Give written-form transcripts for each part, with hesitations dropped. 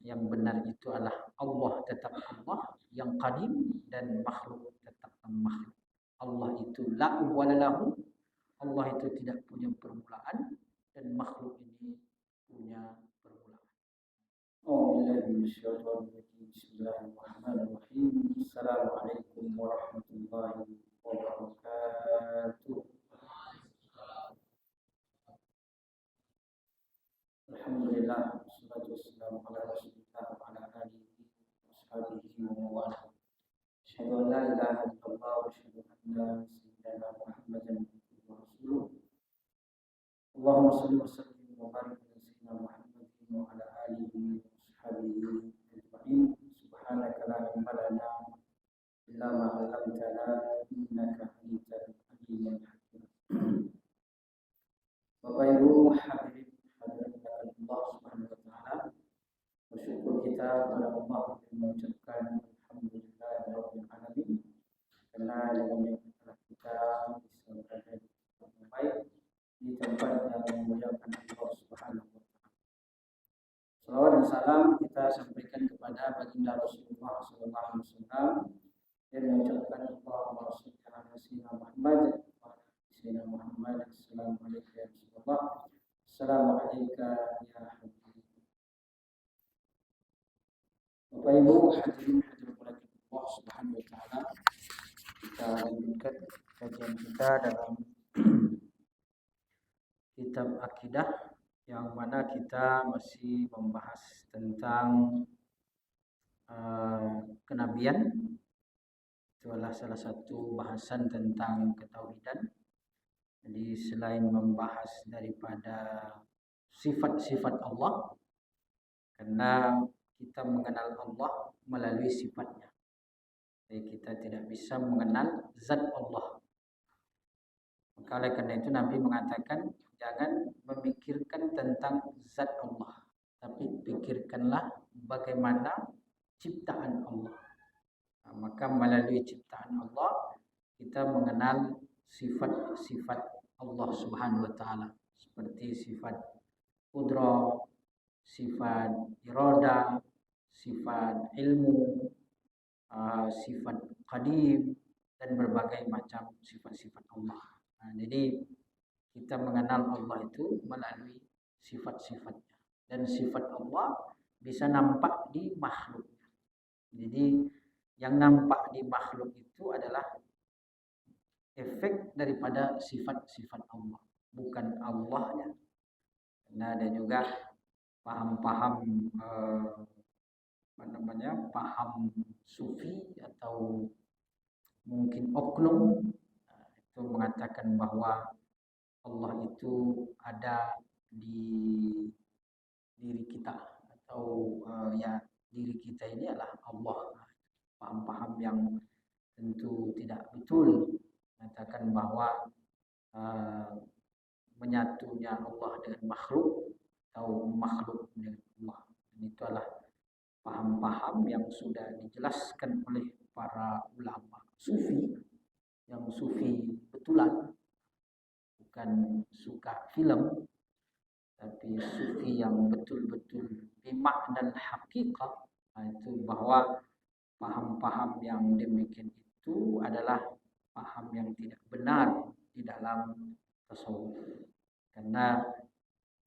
yang benar itu adalah Allah tetap Allah yang qadim dan makhluk tetap makhluk. Allah itu la awwala lahu, Allah itu tidak punya permulaan dan makhluk ini punya permulaan. Bismillahirrahmanirrahim. Assalamualaikum warahmatullahi wabarakatuh. Alhamdulillah, wassalatu wassalamu ala rasulillah wa ala alihi wa ashabihi wa mawalah. Asyhadu an la ilaha illallah wa asyhadu anna sayyidana Muhammadan abduhu wa rasuluh. Allahumma shalli wa sallim wa barik ala sayyidina Muhammadin wa ala alihi wa ashabihi ajma'in. Subhanaka la ilma lana illa ma 'allamtana innaka antal alimul hakim. Bapak Ibu hadirin hadirat Allah Subhanahu wa taala, bersyukur kita kepada Allah dan mengucapkan alhamdulillahirabbil alamin karena dengan nikmat kita bisa berada di tempat yang baik, di tempat yang memuliakan Allah Subhanahu wa taala. Salawat dan salam kita sampaikan kepada baginda Rasulullah sallallahu alaihi wasallam dan mengucapkan Allahumma shalli ala sayyidina Muhammad wa ala sayyidina Muhammad. Assalamualaikum ya Rasulullah. Assalamualaikum ya Habibie. Bapak Ibu hadirin hadirat Allah Subhanahu wa taala, kita lanjutkan kajian kita dalam kitab akidah yang mana kita masih membahas tentang kenabian. Itu adalah salah satu bahasan tentang ketauhidan. Jadi selain membahas daripada sifat-sifat Allah, karena kita mengenal Allah melalui sifatnya. Jadi kita tidak bisa mengenal zat Allah. Maka oleh karena itu Nabi mengatakan jangan memikirkan tentang zat Allah, tapi pikirkanlah bagaimana ciptaan Allah. Nah, maka melalui ciptaan Allah kita mengenal sifat-sifat Allah Subhanahu wa taala, seperti sifat qudrah, sifat iradah, sifat ilmu, sifat qadim, dan berbagai macam sifat-sifat Allah. Nah, jadi kita mengenal Allah itu melalui sifat-sifatnya, dan sifat Allah bisa nampak di makhluknya. Jadi yang nampak di makhluk itu adalah efek daripada sifat-sifat Allah, bukan Allahnya. Karena ada juga paham-paham paham sufi atau mungkin oknum itu mengatakan bahwa Allah itu ada di diri kita, atau diri kita ini adalah Allah. Paham-paham yang tentu tidak betul, mengatakan bahwa menyatunya Allah dengan makhluk atau makhluk dengan Allah. Dan itu adalah paham-paham yang sudah dijelaskan oleh para ulama sufi, yang sufi betulan, bukan suka film, tapi sufi yang betul-betul bimakna hakikat. Itu bahwa paham-paham yang demikian itu adalah paham yang tidak benar di dalam tasawuf. Karena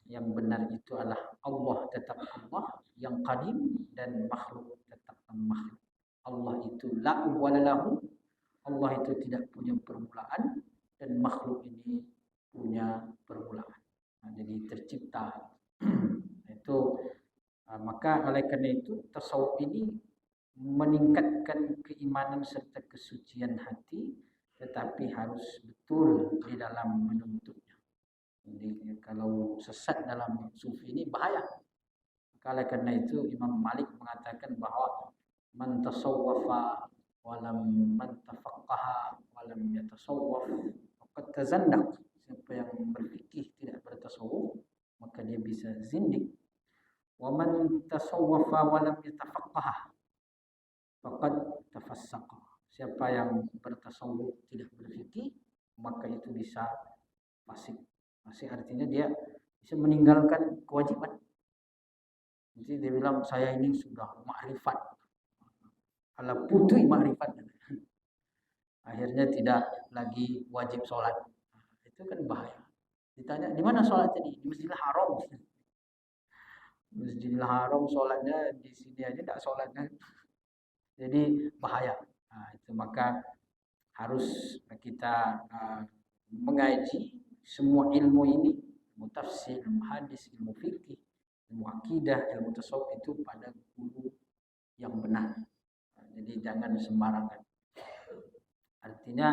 yang benar itu adalah Allah tetap Allah yang qadim dan makhluk tetap makhluk. Allah itu la awwala lahu, Allah itu tidak punya permulaan dan makhluk ini punya permulaan. Nah, jadi tercipta. Itu maka oleh karena itu tasawuf ini meningkatkan keimanan serta kesucian hati, tetapi harus betul di dalam menuntutnya. Jadi kalau sesat dalam sufi ini bahaya. Oleh karena itu Imam Malik mengatakan bahwa man tasawwafa walam man tafaqqaha walam yatasawwaf faqad tazandaq. Siapa yang berfikih tidak bertasawuf maka dia bisa zindik. Wa man tasawwafa walam yatafaqqaha faqad tafassaqa. Siapa yang bertasawuf tidak berfikih maka itu bisa fasik. Fasik artinya dia bisa meninggalkan kewajiban. Jadi dia bilang saya ini sudah makrifat, ala putih makrifat. Akhirnya tidak lagi wajib sholat. Itu kan bahaya. Ditanya di mana sholat tadi? Di Masjidil Haram. Masjidil Haram sholatnya di sini aja tidak sholatnya. Jadi bahaya. Nah, itu maka harus kita mengaji semua ilmu ini, ilmu tafsir, ilmu hadis, ilmu fikih, ilmu akidah, ilmu tasawuf itu pada guru yang benar. Jadi jangan sembarangan. Artinya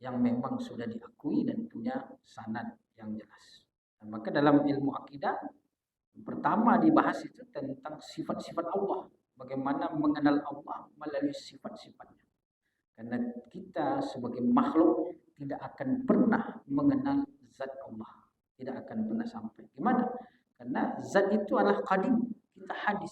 yang memang sudah diakui dan punya sanad yang jelas. Dan maka dalam ilmu akidah pertama dibahas itu tentang sifat-sifat Allah. Bagaimana mengenal Allah melalui sifat-sifatnya. Karena kita sebagai makhluk tidak akan pernah mengenal zat Allah. Tidak akan pernah sampai. Gimana? Karena zat itu adalah qadim. Kita hadis.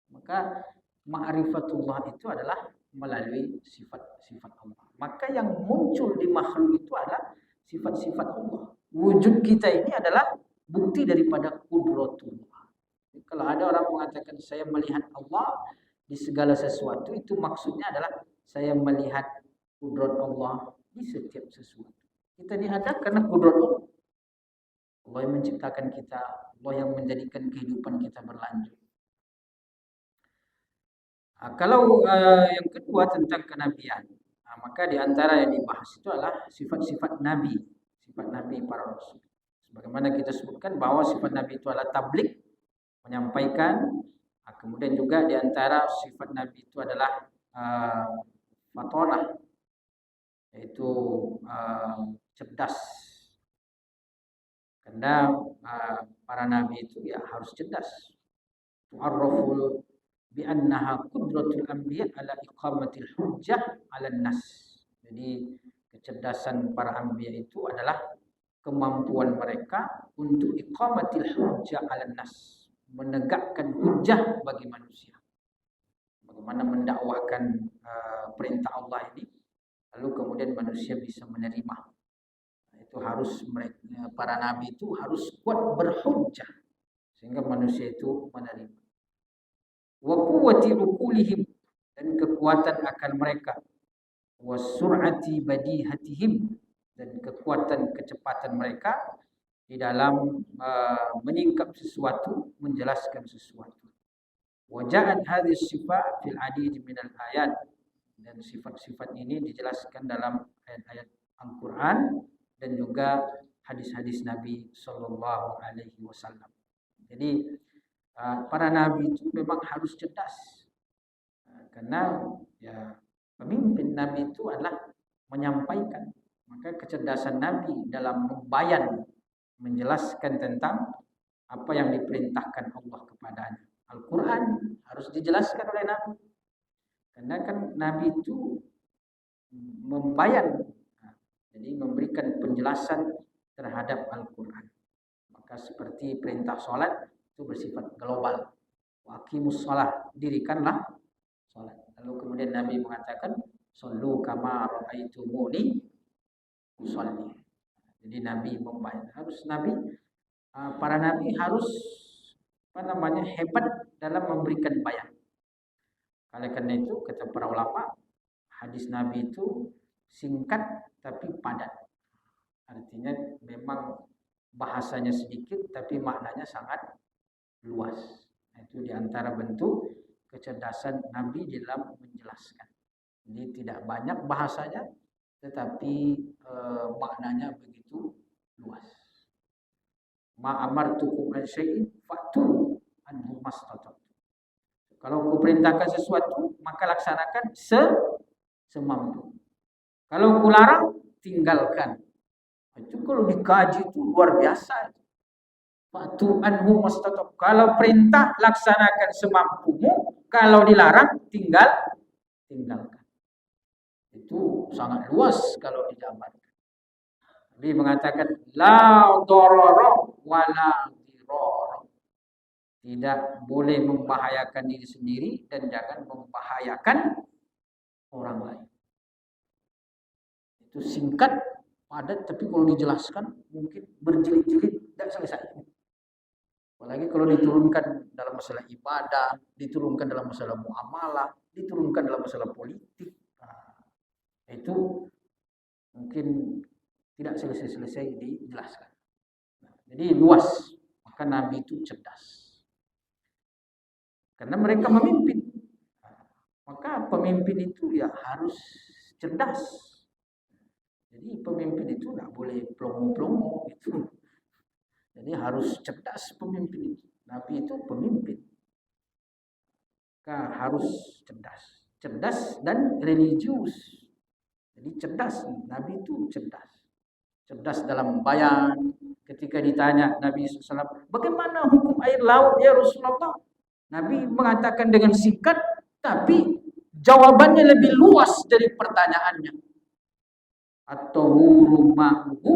Maka ma'rifatullah itu adalah melalui sifat-sifat Allah. Maka yang muncul di makhluk itu adalah sifat-sifat Allah. Wujud kita ini adalah bukti daripada qudratullah. Kalau ada orang mengatakan saya melihat Allah di segala sesuatu, itu maksudnya adalah saya melihat kudrat Allah di setiap sesuatu. Kita ini ada karena kudrat Allah. Allah yang menciptakan kita, Allah yang menjadikan kehidupan kita berlanjut. Kalau yang kedua tentang kenabian, maka di antara yang dibahas itu adalah sifat-sifat Nabi, sifat Nabi para Rasul. Sebagaimana kita sebutkan bahwa sifat Nabi itu adalah tabligh, menyampaikan. Kemudian juga di antara sifat Nabi itu adalah fatonah, yaitu cerdas. Karena para Nabi itu ya harus cerdas. Tu'arraful bi'annaha qudratul anbiya ala iqamatil hujjah ala nas. Jadi kecerdasan para anbiya itu adalah kemampuan mereka untuk iqamatil hujjah ala nas, menegakkan hujjah bagi manusia. Bagaimana mendakwahkan perintah Allah ini, lalu kemudian manusia bisa menerima. Itu harus mereka, para nabi itu harus kuat berhujjah sehingga manusia itu menerima. Wa quwwati uqulihim, dan kekuatan akal mereka, wa sur'ati badihatihim, dan kekuatan kecepatan mereka di dalam menyingkap sesuatu, menjelaskan sesuatu. Wa ja'at hadhihi sifat fil adid min al ayat, dan sifat-sifat ini dijelaskan dalam ayat-ayat Al-Qur'an dan juga hadis-hadis Nabi sallallahu alaihi wasallam. Jadi para nabi itu memang harus cerdas, karena ya pemimpin nabi itu adalah menyampaikan. Maka kecerdasan nabi dalam membayan, menjelaskan tentang apa yang diperintahkan Allah kepadanya. Al-Quran harus dijelaskan oleh nabi, karena kan nabi itu membayan, jadi memberikan penjelasan terhadap Al-Quran. Maka seperti perintah sholat itu bersifat global. Waqimus sholat, dirikanlah sholat. Lalu kemudian Nabi mengatakan, shollu kama ra'aitumuni usolli. Jadi Nabi membayar. Harus Nabi, para Nabi harus hebat dalam memberikan bayan. Oleh karena itu kata para ulama, hadis Nabi itu singkat tapi padat. Artinya memang bahasanya sedikit tapi maknanya sangat luas. Itu diantara bentuk kecerdasan Nabi dalam menjelaskan. Jadi tidak banyak bahasanya, tetapi maknanya begitu luas. Ma amartukum an syai'in fa'tu anhu mastata'tum. Kalau aku perintahkan sesuatu, maka laksanakan semampu. Kalau aku larang, tinggalkan. Itu kalau dikaji itu luar biasa. Fa'tu anhu mastata'tum. Kalau perintah, laksanakan semampumu. Kalau dilarang, tinggalkan. Itu sangat luas kalau dijabarkan. Nabi mengatakan la darara wa la dirara. Tidak boleh membahayakan diri sendiri dan jangan membahayakan orang lain. Itu singkat, padat, tapi kalau dijelaskan mungkin berjilid-jilid tidak selesai. Apalagi kalau diturunkan dalam masalah ibadah, diturunkan dalam masalah muamalah, diturunkan dalam masalah politik. Nah, itu mungkin tidak selesai-selesai dijelaskan. Nah, jadi luas. Maka Nabi itu cerdas. Karena mereka memimpin. Maka pemimpin itu ya harus cerdas. Jadi pemimpin itu nggak boleh plongo-plongo gitu. Jadi harus cerdas pemimpin itu. Nabi itu pemimpin. Maka harus cerdas. Cerdas dan religius. Jadi cerdas. Nabi itu cerdas. Cerdas dalam bayan. Ketika ditanya Nabi SAW, bagaimana hukum air laut ya Rasulullah? Nabi mengatakan dengan singkat, tapi jawabannya lebih luas dari pertanyaannya. At-tahuru ma'uhu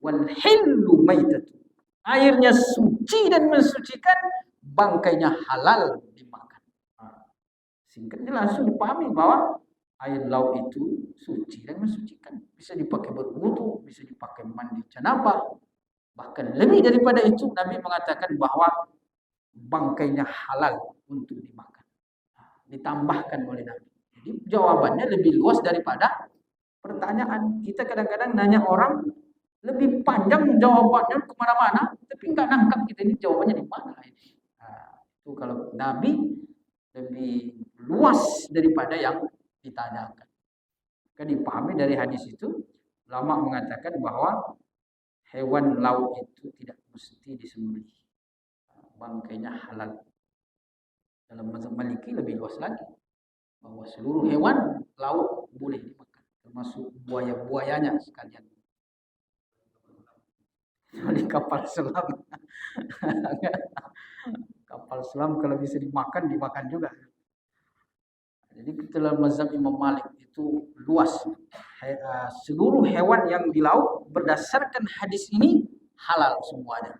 wal hillu maitatu. Airnya suci dan mensucikan, bangkainya halal dimakan. Singkatnya langsung dipahami bahwa air laut itu suci dan mensucikan. Bisa dipakai berwudu, bisa dipakai mandi janabah. Bahkan lebih daripada itu, Nabi mengatakan bahwa bangkainya halal untuk dimakan. Ditambahkan oleh Nabi. Jadi jawabannya lebih luas daripada pertanyaan. Kita kadang-kadang nanya orang lebih panjang jawabannya kemana-mana, tapi nggak nangkap kita ini jawabannya di mana ini. Nah, itu kalau Nabi lebih luas daripada yang ditanyakan. Maka dipahami dari hadis itu, ulama mengatakan bahwa hewan laut itu tidak mesti disembelih. Bangkainya halal. Dalam mazhab Maliki lebih luas lagi, bahwa seluruh hewan laut boleh dimakan, termasuk buaya-buayanya sekalian. Kecuali kapal selam. Kapal selam kalau bisa dimakan, dimakan juga. Jadi dalam mazhab Imam Malik itu luas. Seluruh hewan yang di laut berdasarkan hadis ini halal semuanya.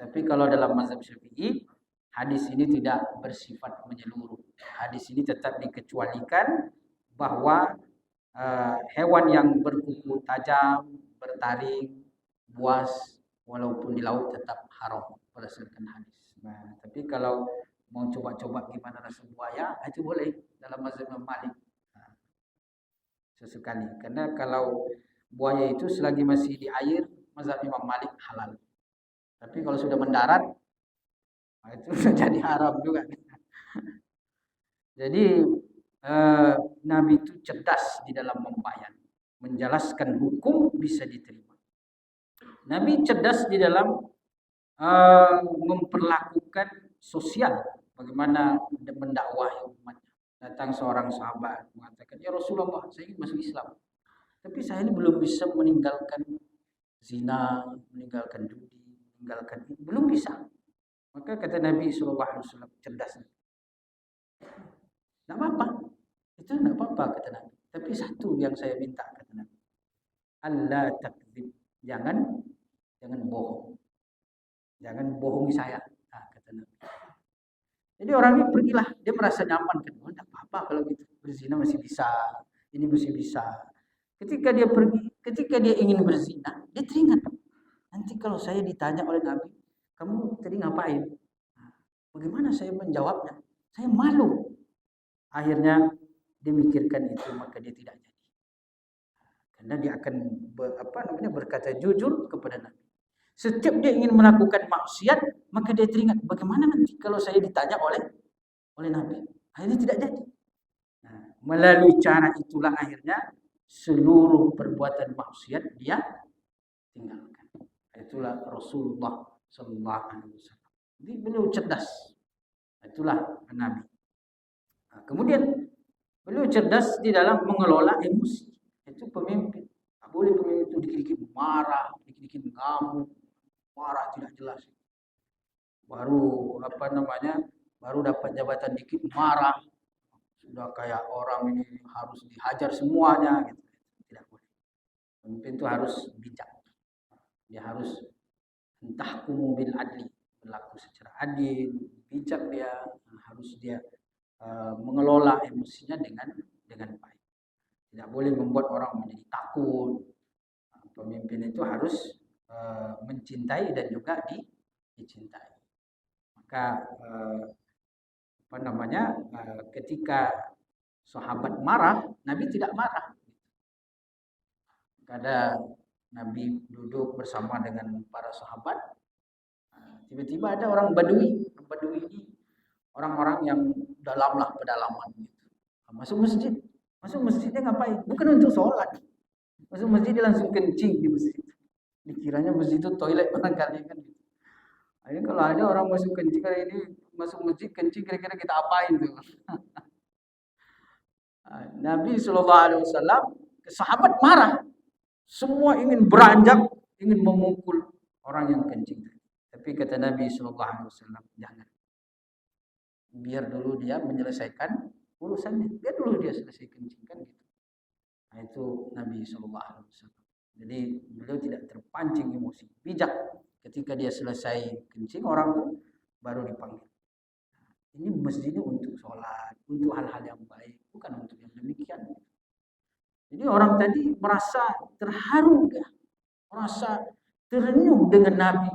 Tapi kalau dalam mazhab Syafi'i, hadis ini tidak bersifat menyeluruh. Hadis ini tetap dikecualikan bahwa hewan yang berkuku tajam, bertaring, buas, walaupun di laut tetap haram berdasarkan hadis. Nah, tapi kalau mau coba-coba gimana rasa buaya, itu boleh dalam mazhab Imam Malik. Nah, sesekali. Karena kalau buaya itu selagi masih di air, mazhab Imam Malik halal. Tapi kalau sudah mendarat, itu sudah jadi haram juga. Jadi Nabi itu cerdas di dalam membayan, menjelaskan hukum bisa diterima. Nabi cerdas di dalam memperlakukan sosial, bagaimana mendakwahi umatnya. Datang seorang sahabat mengatakan, ya Rasulullah, saya ingin masuk Islam, tapi saya ini belum bisa meninggalkan zina, meninggalkan judi, meninggalkan ini, belum bisa. Maka kata Nabi SAW, cerdas. Tidak apa-apa, itu tidak apa-apa kata Nabi. Tapi satu yang saya minta kata Nabi, Allah takdzib, jangan bohong, jangan bohongi saya. Nah, kata Nabi. Jadi orang ini pergilah, dia merasa nyaman kan, oh tidak apa-apa kalau gitu, berzina masih bisa, ini masih bisa. Ketika dia pergi, ketika dia ingin berzina, dia teringat, nanti kalau saya ditanya oleh Nabi, kamu tadi ngapain? Nah, bagaimana saya menjawabnya? Saya malu. Akhirnya dia mikirkan itu, maka dia tidak jadi. Karena dia akan berkata jujur kepada Nabi. Setiap dia ingin melakukan maksiat, maka dia teringat, bagaimana nanti kalau saya ditanya oleh Nabi? Akhirnya tidak jadi. Nah, melalui cara itulah akhirnya seluruh perbuatan maksiat dia tinggalkan. Itulah Rasulullah Sallallahu Alaihi Wasallam. Jadi beliau cerdas. Itulah Nabi. Nah, kemudian beliau cerdas di dalam mengelola emosi. Itu pemimpin. Tak boleh pemimpin itu dikit-dikit marah, dikit-dikit ngamuk, marah tidak jelas. Baru baru dapat jabatan dikit marah. Sudah kayak orang ini harus dihajar semuanya gitu. Tidak boleh. Pemimpin itu harus bijak. Dia harus tahkumu bil adli, berlaku secara adil, bijak, dia harus dia mengelola emosinya dengan baik. Tidak boleh membuat orang menjadi takut. Pemimpin itu harus mencintai dan juga dicintai. Maka ketika sahabat marah, Nabi tidak marah. Kadang Nabi duduk bersama dengan para sahabat, tiba-tiba ada orang Badui. Orang Badui ini orang-orang yang dalamlah pedalaman gitu. Masuk masjid. Masuk masjidnya ngapain? Bukan untuk sholat. Masuk masjid dia langsung kencing di masjid. Dikiranya masjid itu toilet barangkali kan. Ini kalau ada orang masuk kencing kali ini, masuk masjid kencing, kira-kira kita apain tuh? Nabi SAW, sahabat marah. Semua ingin beranjak, ingin memukul orang yang kencing. Tapi kata Nabi SAW, jangan. Biar dulu dia menyelesaikan urusannya. Biar dulu dia selesai kencing kan gitu. Nah, itu Nabi SAW. Jadi beliau tidak terpancing emosi. Bijak ketika dia selesai kencing, orang itu baru dipanggil. Ini masjid ini untuk sholat, untuk hal-hal yang baik, bukan untuk yang demikian. Jadi orang tadi merasa terharu, ya, merasa terenyuh dengan Nabi,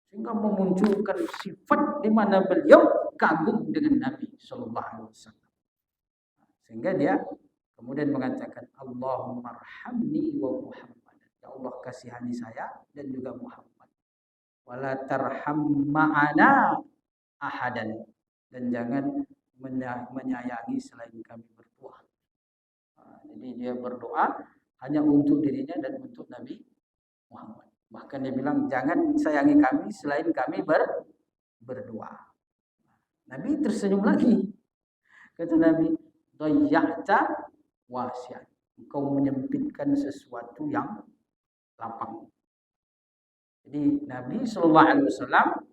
sehingga memunculkan sifat di mana beliau kagum dengan Nabi Sallallahu Alaihi Wasallam. Sehingga dia kemudian mengatakan, Allahumma arhamni wa Muhammad. Ya Allah kasihani saya dan juga Muhammad. Wala tarham ma'ana ahadan. Dan jangan menyayangi selain kami berdua. Jadi dia berdoa hanya untuk dirinya dan untuk Nabi Muhammad. Bahkan dia bilang, jangan sayangi kami selain kami berdua. Nabi tersenyum lagi. Kata Nabi, dhayya'ta wasi'an. Engkau menyempitkan sesuatu yang lapang. Jadi Nabi SAW,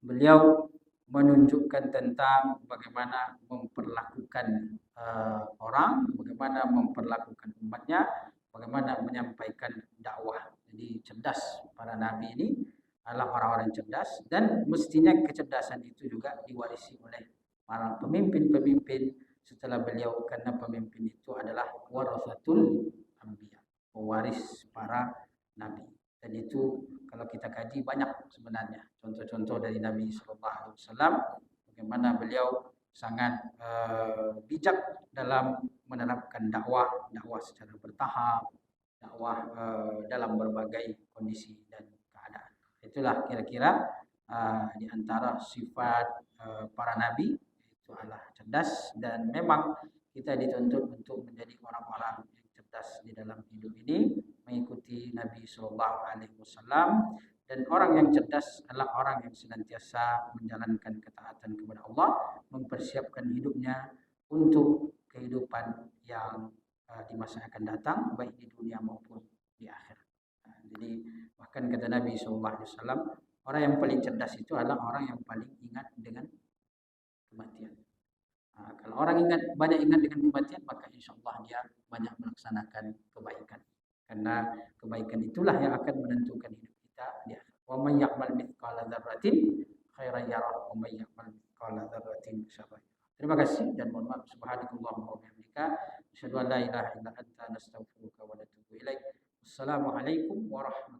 beliau menunjukkan tentang bagaimana memperlakukan orang, bagaimana memperlakukan umatnya, bagaimana menyampaikan dakwah. Jadi cerdas para nabi ini adalah orang-orang cerdas, dan mestinya kecerdasan itu juga diwarisi oleh para pemimpin-pemimpin setelah beliau, karena pemimpin itu adalah warasatul anbiya, pewaris para nabi. Dan itu kalau kita kaji banyak sebenarnya contoh-contoh dari Nabi SAW, bagaimana beliau sangat bijak dalam menerapkan dakwah secara bertahap, dakwah dalam berbagai kondisi dan keadaan. Itulah kira-kira di antara sifat para nabi, itu adalah cerdas, dan memang kita dituntut untuk menjadi orang-orang yang cerdas di dalam hidup ini, mengikuti Nabi Sallallahu Alaihi Wasallam. Dan orang yang cerdas adalah orang yang senantiasa menjalankan ketaatan kepada Allah, mempersiapkan hidupnya untuk kehidupan yang di masa akan datang, baik di dunia maupun di akhirat. Jadi bahkan kata Nabi SAW, orang yang paling cerdas itu adalah orang yang paling ingat dengan kematian. Kalau orang banyak ingat dengan kematian, maka insya Allah dia banyak melaksanakan kebaikan. Karena kebaikan itulah yang akan menentukan hidup kita di akhirat. Wa may ya'mal mithqala dzarratin khairan yarah wa may ya'mal mithqala dzarratin syarran. Terima kasih dan mohon maaf. Subhanakallahumma wa bihamdika, asyhadu an la ilaha illa anta, nastaghfiruka wa natubu ilaik. Wassalamualaikum warahmatullahi wabarakatuh.